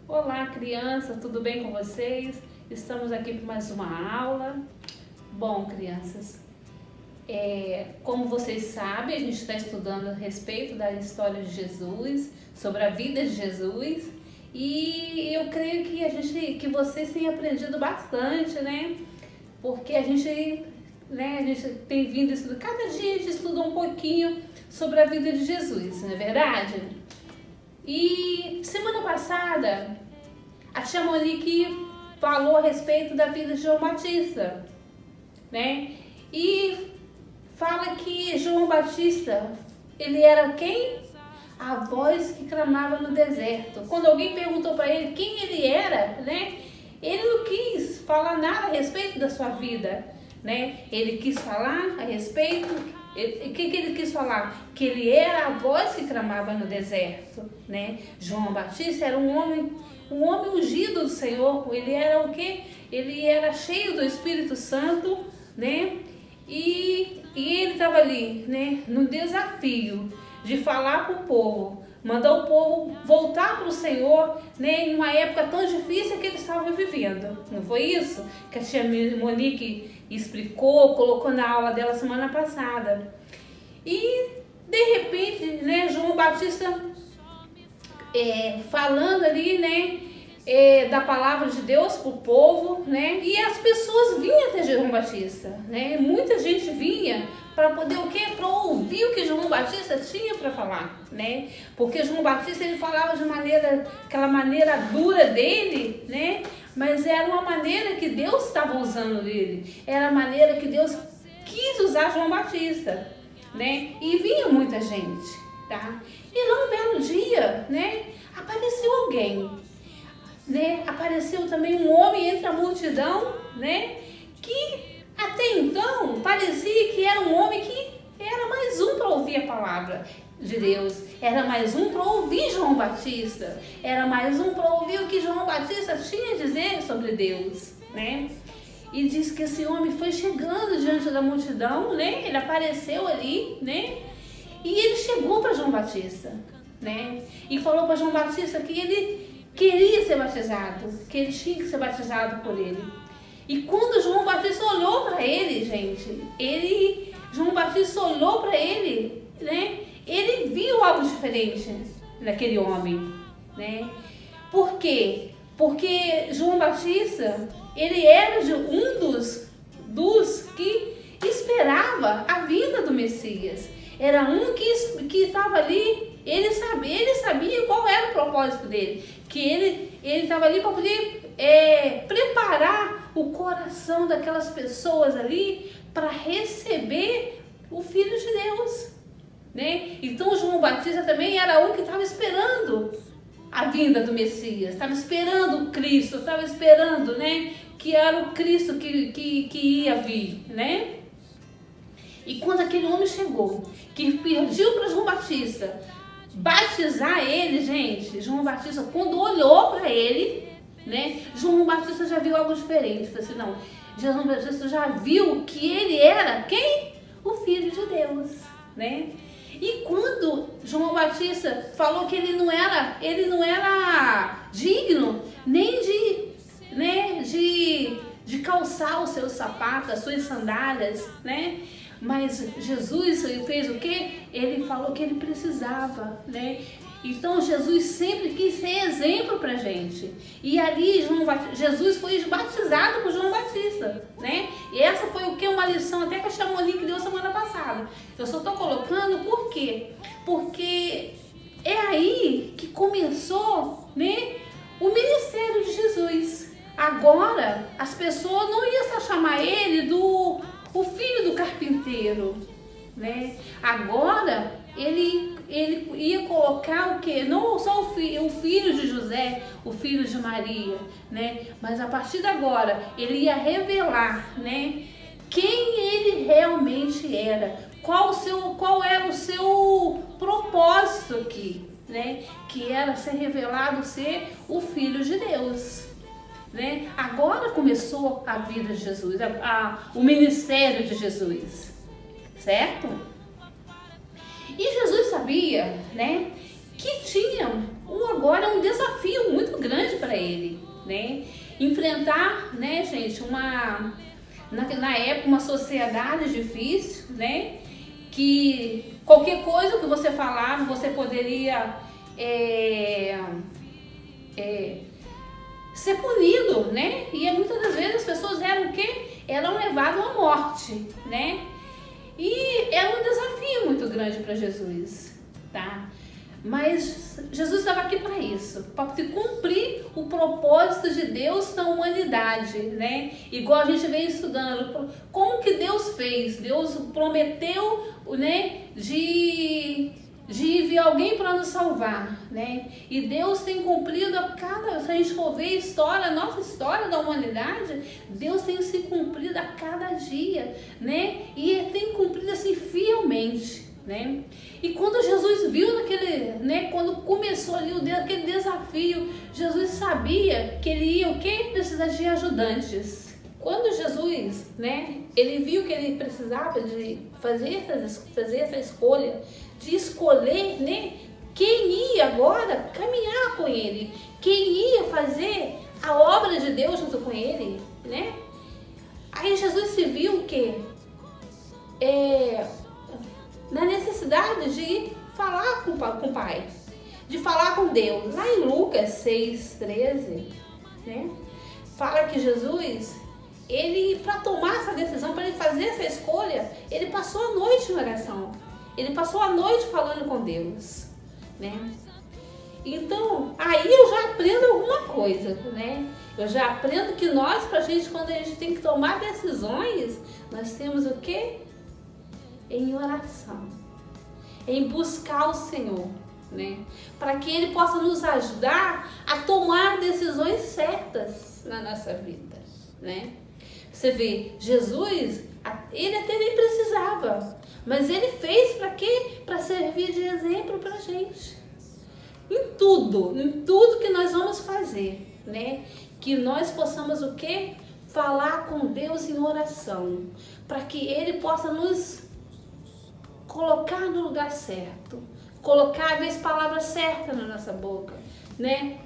Olá, crianças, tudo bem com vocês? Estamos aqui para mais uma aula. Bom, crianças, como vocês sabem, a gente está estudando a respeito da história de Jesus, sobre a vida de Jesus, e eu creio que vocês têm aprendido bastante, né? Porque a gente tem vindo estudando, cada dia a gente estuda um pouquinho sobre a vida de Jesus, não é verdade? E semana passada, a tia Monique falou a respeito da vida de João Batista, né? E fala que João Batista, ele era quem? A voz que clamava no deserto. Quando alguém perguntou para ele quem ele era, né? Ele não quis falar nada a respeito da sua vida, né? Ele quis falar a respeito. O que ele quis falar? Que ele era a voz que clamava no deserto, né? João Batista era um homem ungido do Senhor. Ele era o quê? Ele era cheio do Espírito Santo, né? E ele estava ali, né? No desafio de falar para o povo, mandar o povo voltar para o Senhor, né? Em uma época tão difícil que eles estavam vivendo. Não foi isso que a tia Monique explicou, colocou na aula dela semana passada. E de repente, né, João Batista falando ali, né, da palavra de Deus para o povo, né, e as pessoas vinham até João Batista, né, muita gente vinha para poder o quê? Para ouvir o que João Batista tinha para falar, né, porque João Batista ele falava de aquela maneira dura dele, né, mas era uma maneira que Deus estava usando ele, era a maneira que Deus quis usar João Batista, né, e vinha muita gente, tá? E lá um belo dia, né, apareceu alguém, né, apareceu também um homem entre a multidão, né, que até então parecia que era um homem que era mais um para ouvir a palavra de Deus, era mais um para ouvir João Batista, era mais um para ouvir o que João Batista tinha a dizer sobre Deus, né? E diz que esse homem foi chegando diante da multidão, né? Ele apareceu ali, né? E ele chegou para João Batista, né? E falou para João Batista que ele queria ser batizado, que ele tinha que ser batizado por ele. E quando João Batista olhou para ele, gente, João Batista olhou para ele, né? Ele viu algo diferente naquele homem, né? Por quê? Porque João Batista, ele era um dos que esperava a vinda do Messias. Era um que estava ali, ele sabia qual era o propósito dele, que ele estava ali para poder preparar o coração daquelas pessoas ali para receber o Filho de Deus, né? Então João Batista também era um que estava esperando a vinda do Messias, estava esperando o Cristo, estava esperando, né, que era o Cristo que ia vir, né? E quando aquele homem chegou, que pediu para João Batista batizar ele, gente, João Batista, quando olhou para ele, né, João Batista já viu algo diferente. Falei assim, não, João Batista já viu que ele era quem? O Filho de Deus, né? E quando João Batista falou que ele não era digno nem de calçar os seus sapatos, as suas sandálias, né? Mas Jesus fez o quê? Ele falou que ele precisava, né? Então Jesus sempre quis ser exemplo pra gente. E ali Jesus foi batizado por João Batista, né? E essa foi o que? Uma lição até que a tia Monique deu semana passada. Eu só estou colocando por quê? Porque é aí que começou, né, o ministério de Jesus. Agora as pessoas não iam só chamar ele o filho do carpinteiro, né? Agora ele ia colocar o quê? Não só o filho de José, o filho de Maria, né? Mas a partir de agora ele ia revelar, né, quem ele realmente era, qual era o seu propósito aqui, né? Que era ser revelado ser o Filho de Deus, né? Agora começou a vida de Jesus, o ministério de Jesus, certo? E Jesus sabia, né, que tinha agora um desafio muito grande ele, né? Enfrentar, né, gente, na época uma sociedade difícil, né? Que qualquer coisa que você falava, você poderia ser punido, né? E muitas das vezes as pessoas eram o quê? Eram levadas à morte, né? E era um desafio muito grande para Jesus, tá? Mas Jesus estava aqui para isso, para cumprir o propósito de Deus na humanidade, né? Igual a gente vem estudando, como que Deus fez? Deus prometeu, né, de enviar alguém para nos salvar, né? E Deus tem cumprido se a gente for ver a nossa história da humanidade, Deus tem se cumprido a cada dia, né? E tem cumprido assim fielmente, né? E quando Jesus viu quando começou ali aquele desafio, Jesus sabia que ele ia precisar de ajudantes. Quando Jesus, né, ele viu que ele precisava de fazer essa escolha, de escolher, né, quem ia agora caminhar com ele, quem ia fazer a obra de Deus junto com ele, né? Aí Jesus se viu que na necessidade de falar com o Pai, de falar com Deus. Lá em Lucas 6,13, né, fala que Jesus, para tomar essa decisão, para ele fazer essa escolha, ele passou a noite em oração. Ele passou a noite falando com Deus, né? Então, aí eu já aprendo alguma coisa, né? Eu já aprendo que quando a gente tem que tomar decisões, nós temos o quê? Em oração, em buscar o Senhor, né? Para que Ele possa nos ajudar a tomar decisões certas na nossa vida, né? Você vê, Jesus, ele até nem precisava, mas ele fez para quê? Para servir de exemplo para a gente. Em tudo que nós vamos fazer, né? Que nós possamos o quê? Falar com Deus em oração, para que Ele possa nos colocar no lugar certo, colocar as palavras certas na nossa boca, né?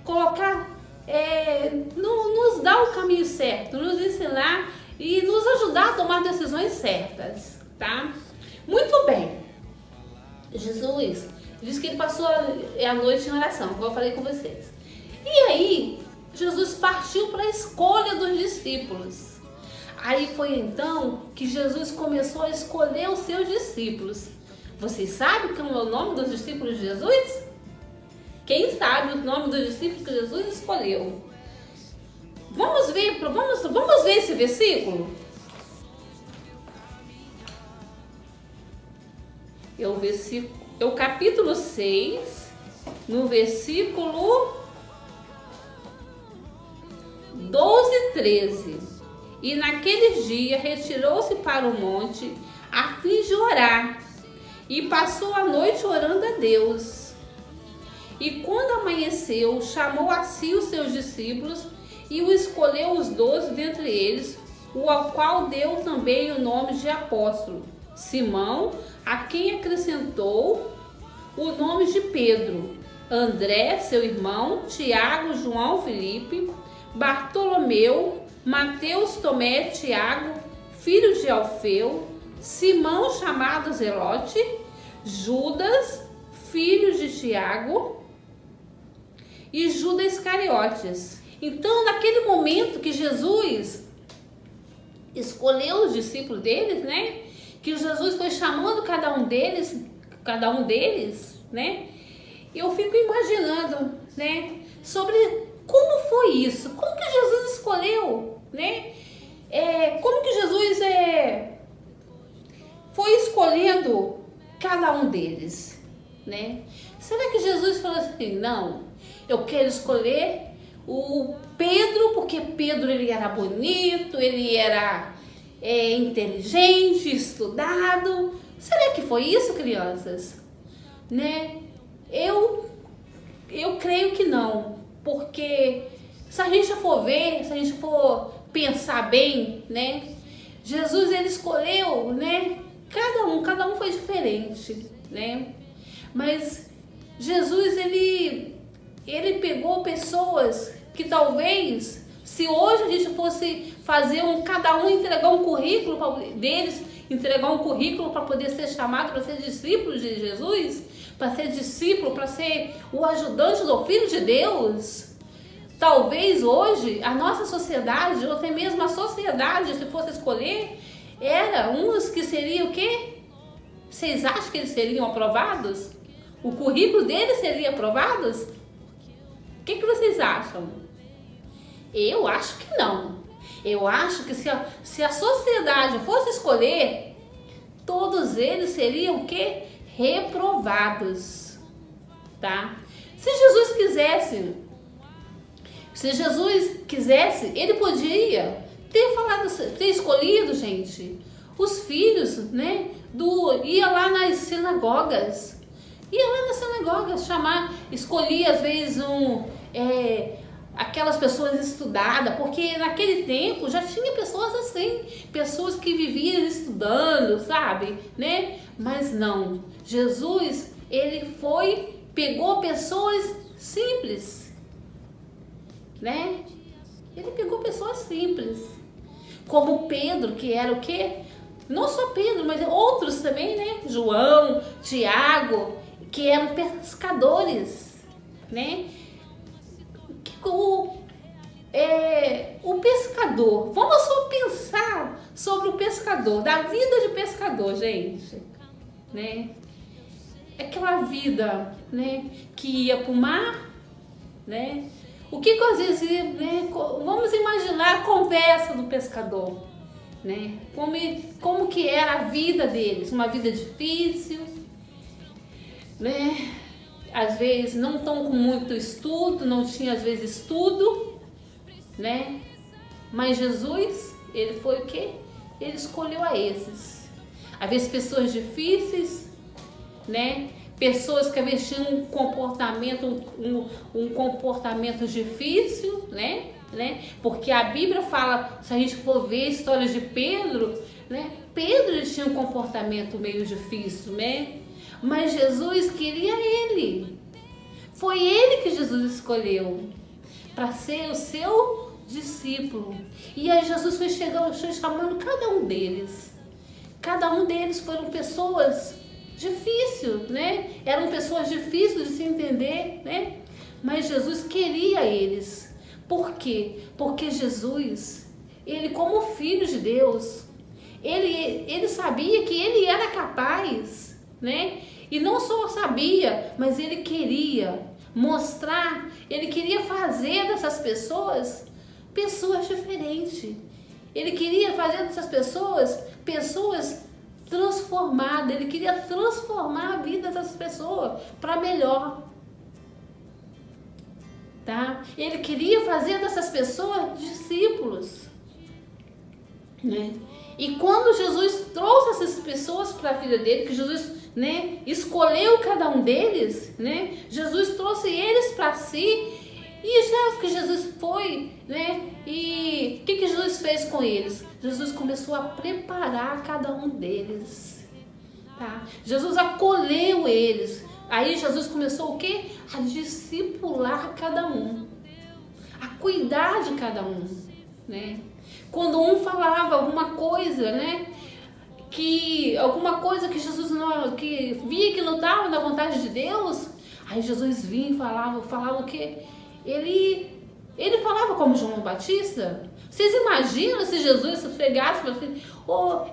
Nos dar o caminho certo, nos ensinar e nos ajudar a tomar decisões certas, tá? Muito bem. Jesus diz que ele passou a noite em oração, como eu falei com vocês. E aí, Jesus partiu para a escolha dos discípulos. Aí foi então que Jesus começou a escolher os seus discípulos. Vocês sabem qual é o nome dos discípulos de Jesus? Quem sabe o nome dos discípulos que Jesus escolheu? Vamos ver esse versículo? É o capítulo 6, no versículo 12 e 13. E naquele dia retirou-se para o monte a fim de orar, e passou a noite orando a Deus. E quando amanheceu, chamou a si os seus discípulos e o escolheu os 12 dentre eles, ao qual deu também o nome de apóstolo: Simão, a quem acrescentou o nome de Pedro, André, seu irmão, Tiago, João, Filipe, Bartolomeu, Mateus, Tomé, Tiago, filho de Alfeu, Simão, chamado Zelote, Judas, filho de Tiago, e Judas Iscariotes. Então, naquele momento que Jesus escolheu os discípulos deles, né? Que Jesus foi chamando cada um deles, né? Eu fico imaginando, né? Sobre como foi isso, como que Jesus escolheu, né? Como que Jesus foi escolhendo cada um deles, né? Será que Jesus falou assim, não, eu quero escolher o Pedro, porque Pedro ele era bonito, ele era inteligente, estudado? Será que foi isso, crianças? Né? Eu creio que não, porque se a gente for ver, se a gente for pensar bem, né? Jesus ele escolheu, né? Cada um foi diferente, né? Mas Jesus ele pegou pessoas que talvez, se hoje a gente fosse fazer cada um entregar um currículo deles, entregar um currículo para poder ser chamado para ser discípulo de Jesus, para ser discípulo, para ser o ajudante do Filho de Deus, talvez hoje a nossa sociedade, ou até mesmo a sociedade, se fosse escolher, era uns que seriam o quê? Vocês acham que eles seriam aprovados? O currículo deles seria aprovado? O que vocês acham? Eu acho que não. Eu acho que se a sociedade fosse escolher, todos eles seriam o quê? Reprovados. Tá? Se Jesus quisesse, ele podia ter escolhido, gente, os filhos, né? Ia lá nas sinagogas, escolhia às vezes aquelas pessoas estudadas, porque naquele tempo já tinha pessoas assim, pessoas que viviam estudando, sabe, né? Mas não, Jesus, ele pegou pessoas simples, né? Ele pegou pessoas simples, como Pedro, que era o quê? Não só Pedro, mas outros também, né? João, Tiago, que eram pescadores, né? O pescador, vamos só pensar sobre o pescador, da vida de pescador, gente, né? Aquela vida, né, que ia para o mar, né? O que às vezes, né, vamos imaginar a conversa do pescador, né? Como que era a vida deles, uma vida difícil, né? Às vezes não estão com muito estudo, não tinha às vezes estudo, né? Mas Jesus, ele foi o quê? Ele escolheu a esses. Às vezes pessoas difíceis, né? Pessoas que às vezes tinham um comportamento difícil, né? Porque a Bíblia fala, se a gente for ver a história de Pedro, né? Pedro ele tinha um comportamento meio difícil, né? Mas Jesus queria ele. Foi ele que Jesus escolheu para ser o seu discípulo. E aí Jesus foi chamando cada um deles. Cada um deles foram pessoas difíceis, né? Eram pessoas difíceis de se entender, né? Mas Jesus queria eles. Por quê? Porque Jesus, ele como filho de Deus, ele sabia que ele era capaz, né? E não só sabia, mas ele queria mostrar, ele queria fazer dessas pessoas diferentes. Ele queria fazer dessas pessoas transformadas. Ele queria transformar a vida dessas pessoas para melhor. Tá? Ele queria fazer dessas pessoas discípulos, né? E quando Jesus trouxe essas pessoas para a vida dele, que Jesus, né, escolheu cada um deles, né? Jesus trouxe eles para si. E já que Jesus foi, né? E o que Jesus fez com eles? Jesus começou a preparar cada um deles, tá? Jesus acolheu eles. Aí Jesus começou o quê? A discipular cada um, a cuidar de cada um, né? Quando um falava alguma coisa, né? Alguma coisa que Jesus que via que não estava na vontade de Deus, aí Jesus vinha e falava o quê? Ele falava como João Batista. Vocês imaginam se Jesus pegasse ou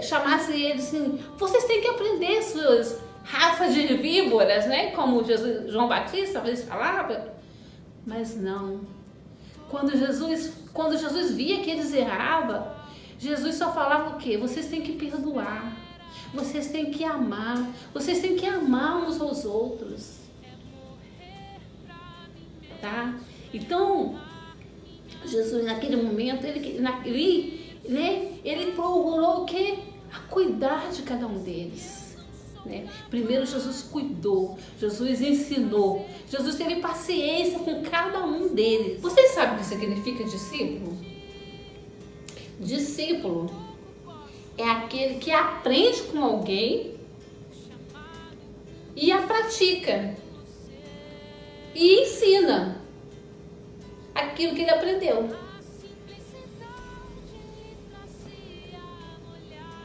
chamasse ele assim, vocês têm que aprender suas raças de víboras, né? Como João Batista às vezes falava. Mas não. Quando Jesus via que eles erravam, Jesus só falava o quê? Vocês têm que perdoar. Vocês têm que amar. Vocês têm que amar uns aos outros. Tá? Então, Jesus naquele momento, ele procurou o quê? A cuidar de cada um deles, né? Primeiro Jesus cuidou, Jesus ensinou, Jesus teve paciência com cada um deles. Vocês sabem o que significa discípulo? Discípulo é aquele que aprende com alguém e a pratica e ensina. daquilo que ele aprendeu.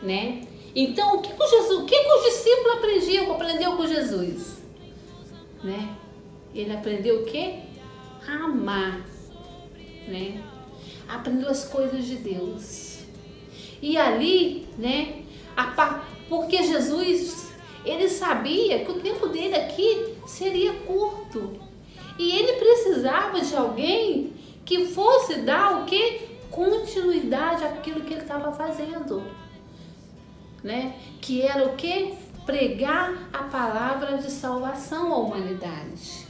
Né? Então, o que os discípulos aprendeu com Jesus? Né? Ele aprendeu o quê? A amar. Né? Aprendeu as coisas de Deus. E ali, né? Porque Jesus, ele sabia que o tempo dele aqui seria curto. E ele precisava de alguém que fosse dar o quê? Continuidade àquilo que ele estava fazendo. Né? Que era o quê? Pregar a palavra de salvação à humanidade.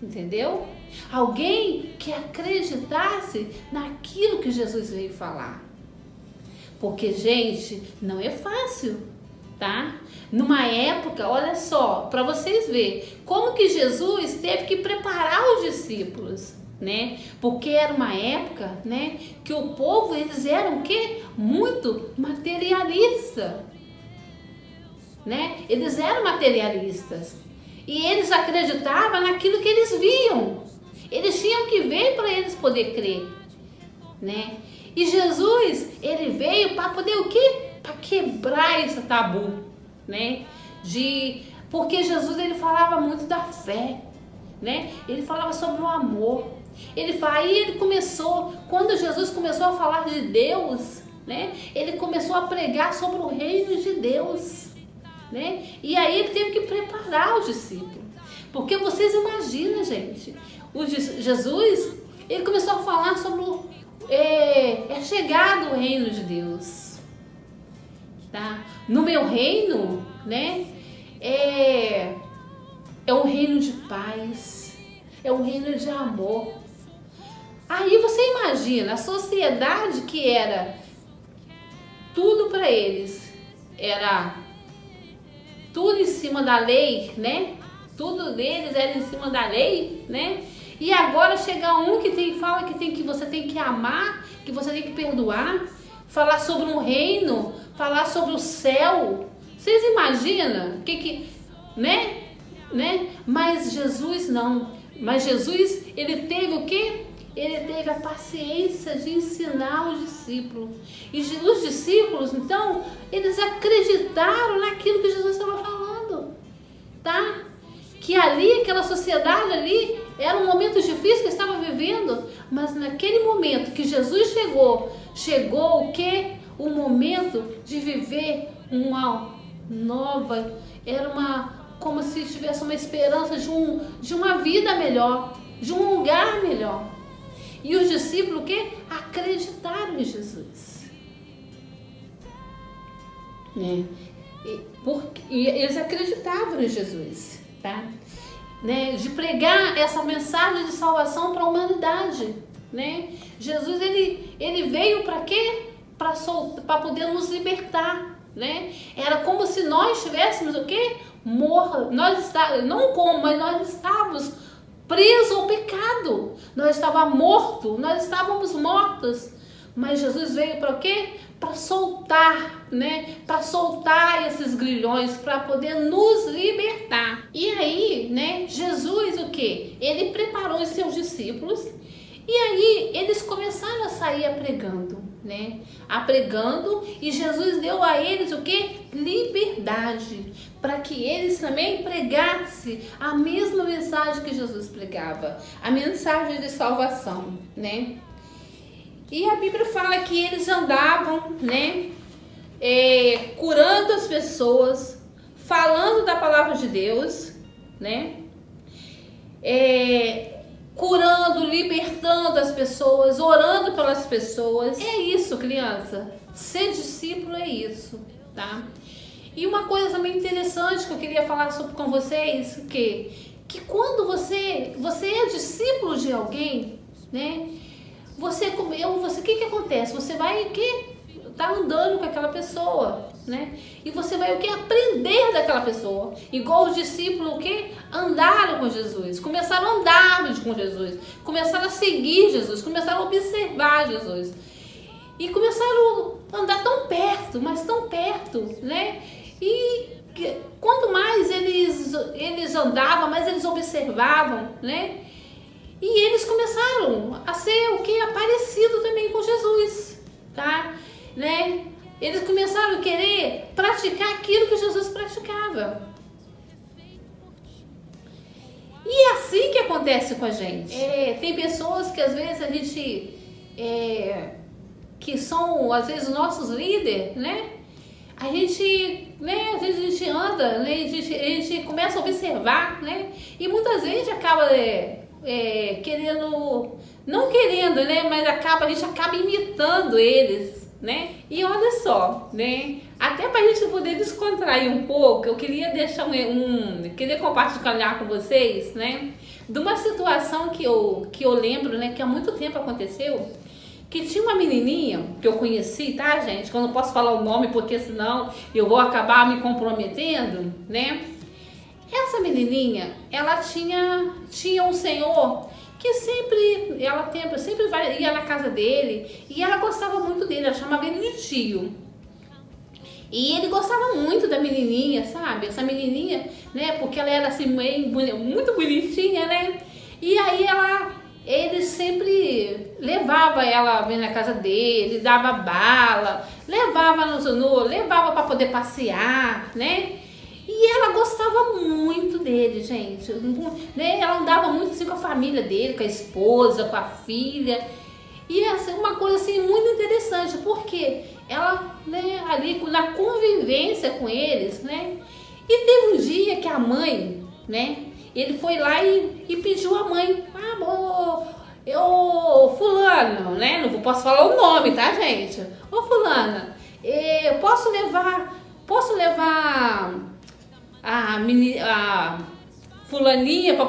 Entendeu? Alguém que acreditasse naquilo que Jesus veio falar. Porque, gente, não é fácil, tá? Numa época, olha só, para vocês verem como que Jesus teve que preparar os discípulos, né? Porque era uma época, né, que o povo, eles eram o quê? Muito materialista, né? Eles eram materialistas e eles acreditavam naquilo que eles viam. Eles tinham que ver para eles poder crer, né? E Jesus, ele veio para poder o quê? Para quebrar esse tabu, né? Porque Jesus, ele falava muito da fé, né? Ele falava sobre o amor. Aí ele começou, quando Jesus começou a falar de Deus, né? Ele começou a pregar sobre o reino de Deus, né? E aí ele teve que preparar os discípulos. Porque vocês imaginam, gente, Jesus, ele começou a falar sobre chegado o reino de Deus, tá? No meu reino, né? É um reino de paz, é um reino de amor. Aí você imagina a sociedade que era tudo para eles, era tudo em cima da lei, né? Tudo deles era em cima da lei, né? E agora chega um que fala que você tem que amar, que você tem que perdoar, falar sobre um reino, falar sobre o céu. Vocês imaginam né? Mas Jesus não. Mas Jesus, ele teve o quê? Ele teve a paciência de ensinar os discípulos. E os discípulos, então, eles acreditaram naquilo que Jesus estava falando, tá? Que ali, aquela sociedade ali, era um momento difícil que estava vivendo, mas naquele momento que Jesus chegou o quê? O momento de viver uma nova, como se tivesse uma esperança de uma vida melhor, de um lugar melhor. E os discípulos o quê? Acreditaram em Jesus. Né? E eles acreditavam em Jesus, tá? Né? De pregar essa mensagem de salvação para a humanidade, né? Jesus, ele veio para quê? Para poder nos libertar, né? Era como se nós estivéssemos o quê? Nós estávamos presos ao pecado. Nós estávamos mortos. Mas Jesus veio para o quê? Para soltar, né? Para soltar esses grilhões, para poder nos libertar. E aí, né? Jesus o quê? Ele preparou os seus discípulos e aí eles começaram a sair pregando, né? Pregando, e Jesus deu a eles o quê? Liberdade, para que eles também pregassem a mesma mensagem que Jesus pregava, a mensagem de salvação, né? E a Bíblia fala que eles andavam, né, curando as pessoas, falando da palavra de Deus, né, curando, libertando as pessoas, orando pelas pessoas. É isso, criança. Ser discípulo é isso, tá? E uma coisa também interessante que eu queria falar com vocês, que quando você é discípulo de alguém, né, o que acontece? Você vai tá andando com aquela pessoa, né? E você vai aprender daquela pessoa. Igual os discípulos andaram com Jesus, começaram a andar com Jesus, começaram a seguir Jesus, começaram a observar Jesus. E começaram a andar tão perto, mas tão perto, né? E quanto mais eles andavam, mais eles observavam, né? E eles começaram começaram a ser o que? Parecido também com Jesus, tá? Né? Eles começaram a querer praticar aquilo que Jesus praticava. E é assim que acontece com a gente. Tem pessoas que às vezes a gente, que são às vezes nossos líderes, né? A gente, né? Às vezes a gente anda, né? A gente começa a observar, né? E muitas vezes acaba querendo, não querendo, né? Mas a gente acaba imitando eles, né? E olha só, né? Até pra gente poder descontrair um pouco, eu queria deixar queria compartilhar com vocês, né? De uma situação que eu lembro, né? Que há muito tempo aconteceu, que tinha uma menininha que eu conheci, tá, gente? Que eu não posso falar o nome porque senão eu vou acabar me comprometendo, né? Essa menininha, ela tinha um senhor que ela sempre ia na casa dele e ela gostava muito dele, ela chamava ele de tio. E ele gostava muito da menininha, sabe? Essa menininha, né? Porque ela era assim muito bonitinha, né? E aí ele sempre levava ela na casa dele, dava bala, levava para poder passear, né? E ela gostava muito dele, gente, né? Ela andava muito assim com a família dele, com a esposa, com a filha. E assim, uma coisa assim muito interessante, porque ela, né, ali na convivência com eles, né? E teve um dia que a mãe, né? Ele foi lá e pediu à mãe, fulano, né? Não posso falar o nome, tá, gente? Ô fulana, posso levar a fulaninha para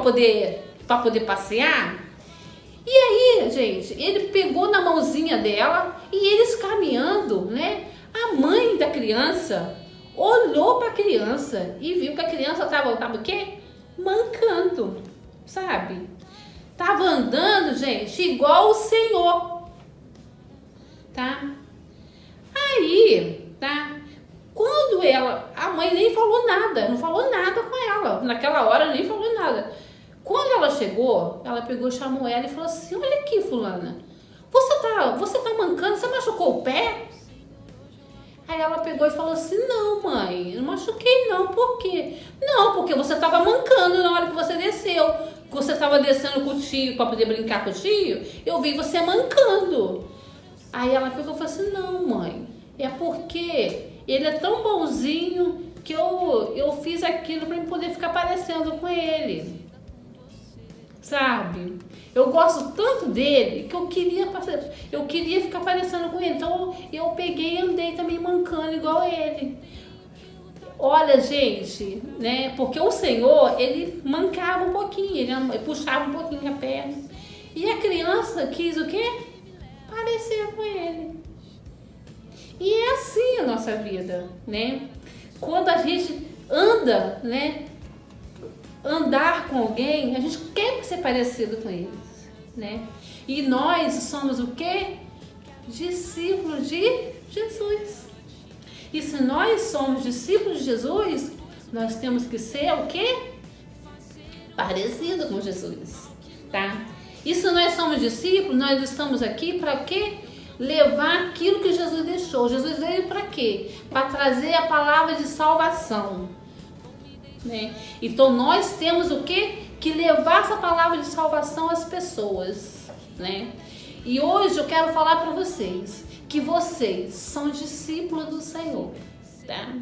poder passear? E aí, gente, ele pegou na mãozinha dela e eles caminhando, né? A mãe da criança olhou para a criança e viu que a criança tava o quê? Mancando, sabe? Tava andando, gente, igual o Senhor, tá? Aí, tá? Quando a mãe nem falou nada, não falou nada com ela, naquela hora nem falou nada. Quando ela chegou, ela pegou, chamou ela e falou assim, olha aqui, fulana, você tá mancando, você machucou o pé? Aí ela pegou e falou assim, não mãe, não machuquei não, por quê? Não, porque você tava mancando na hora que você desceu, você tava descendo com o tio para poder brincar com o tio, eu vi você mancando. Aí ela pegou e falou assim, não mãe, é porque ele é tão bonzinho que eu fiz aquilo para poder ficar parecendo com ele. Sabe? Eu gosto tanto dele que eu queria ficar parecendo com ele. Então eu peguei e andei também mancando igual ele. Olha, gente, né? Porque o Senhor, ele mancava um pouquinho, ele puxava um pouquinho a perna. E a criança quis o quê? Parecer com ele. E é assim a nossa vida, né? Quando a gente anda, né? Andar com alguém, a gente quer ser parecido com eles, né? E nós somos o quê? Discípulos de Jesus. E se nós somos discípulos de Jesus, nós temos que ser o quê? Parecido com Jesus, tá? E se nós somos discípulos, nós estamos aqui para quê? Levar aquilo que Jesus deixou. Jesus veio para quê? Para trazer a palavra de salvação. Né? Então nós temos o quê? Que levar essa palavra de salvação às pessoas, né? E hoje eu quero falar para vocês que vocês são discípulos do Senhor, tá?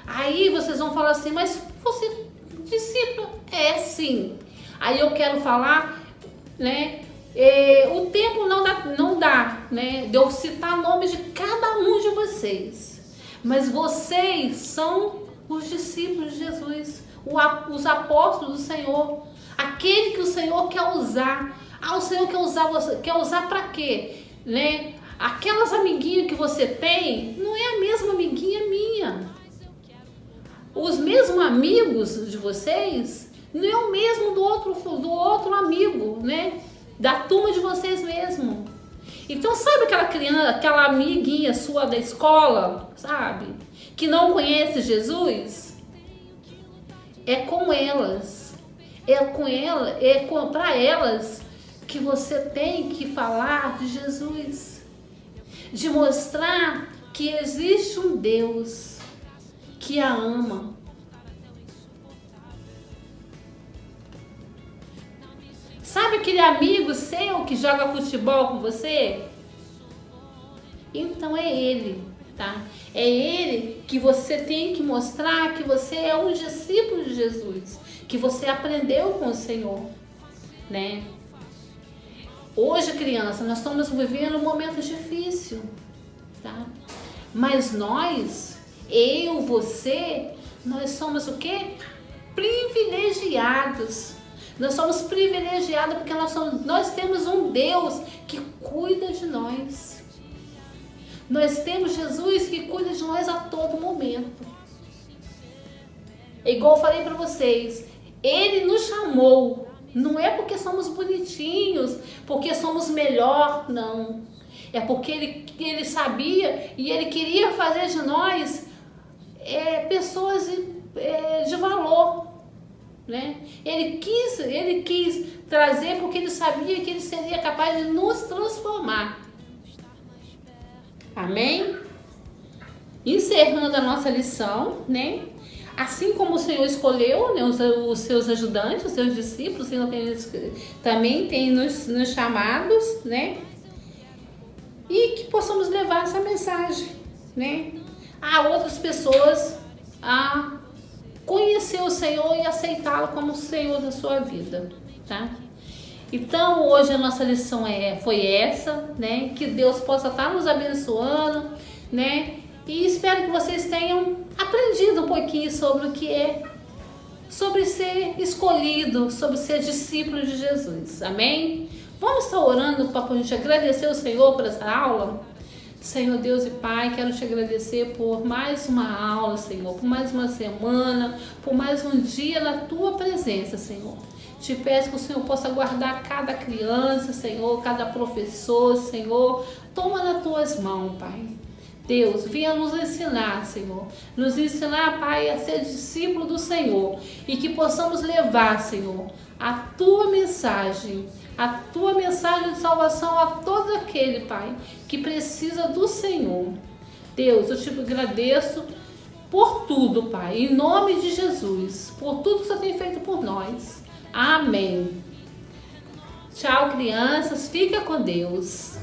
Aí vocês vão falar assim, mas você discípulo? É sim. Aí eu quero falar, né? O tempo não dá, né? De eu citar nomes de cada um de vocês, mas vocês são os discípulos de Jesus, os apóstolos do Senhor, aquele que o Senhor quer usar. O Senhor quer usar para quê? Né? Aquelas amiguinhas que você tem, não é a mesma amiguinha minha. Os mesmos amigos de vocês, não é o mesmo do outro amigo, né? Da turma de vocês mesmo. Então sabe aquela criança, aquela amiguinha sua da escola, sabe? Que não conhece Jesus, é com elas, para elas que você tem que falar de Jesus, de mostrar que existe um Deus que a ama. Sabe aquele amigo seu que joga futebol com você? Então é ele, tá? É ele que você tem que mostrar que você é um discípulo de Jesus, que você aprendeu com o Senhor, né? Hoje, criança, nós estamos vivendo um momento difícil, tá? Mas nós, eu, você, nós somos o quê? Privilegiados. Nós somos privilegiados porque nós temos um Deus que cuida de nós. Nós temos Jesus que cuida de nós a todo momento. Igual eu falei para vocês, Ele nos chamou. Não é porque somos bonitinhos, porque somos melhor, não. É porque ele sabia e Ele queria fazer de nós pessoas de valor, né? Ele quis trazer porque Ele sabia que Ele seria capaz de nos transformar. Amém? Encerrando a nossa lição, né? Assim como o Senhor escolheu, né, os seus ajudantes, os seus discípulos, o Senhor também tem nos chamados, né? E que possamos levar essa mensagem, né, a outras pessoas a conhecer o Senhor e aceitá-lo como o Senhor da sua vida, tá? Então, hoje a nossa lição foi essa, né? Que Deus possa estar nos abençoando, né? E espero que vocês tenham aprendido um pouquinho sobre o que é, sobre ser escolhido, sobre ser discípulo de Jesus. Amém? Vamos estar orando para a gente agradecer o Senhor por essa aula? Senhor Deus e Pai, quero te agradecer por mais uma aula, Senhor, por mais uma semana, por mais um dia na Tua presença, Senhor. Te peço que o Senhor possa guardar cada criança, Senhor, cada professor, Senhor. Toma nas Tuas mãos, Pai. Deus, venha nos ensinar, Senhor. Nos ensinar, Pai, a ser discípulo do Senhor. E que possamos levar, Senhor, a Tua mensagem de salvação a todo aquele, Pai, que precisa do Senhor. Deus, eu te agradeço por tudo, Pai, em nome de Jesus, por tudo que o Senhor tem feito por nós. Amém. Tchau, crianças. Fica com Deus.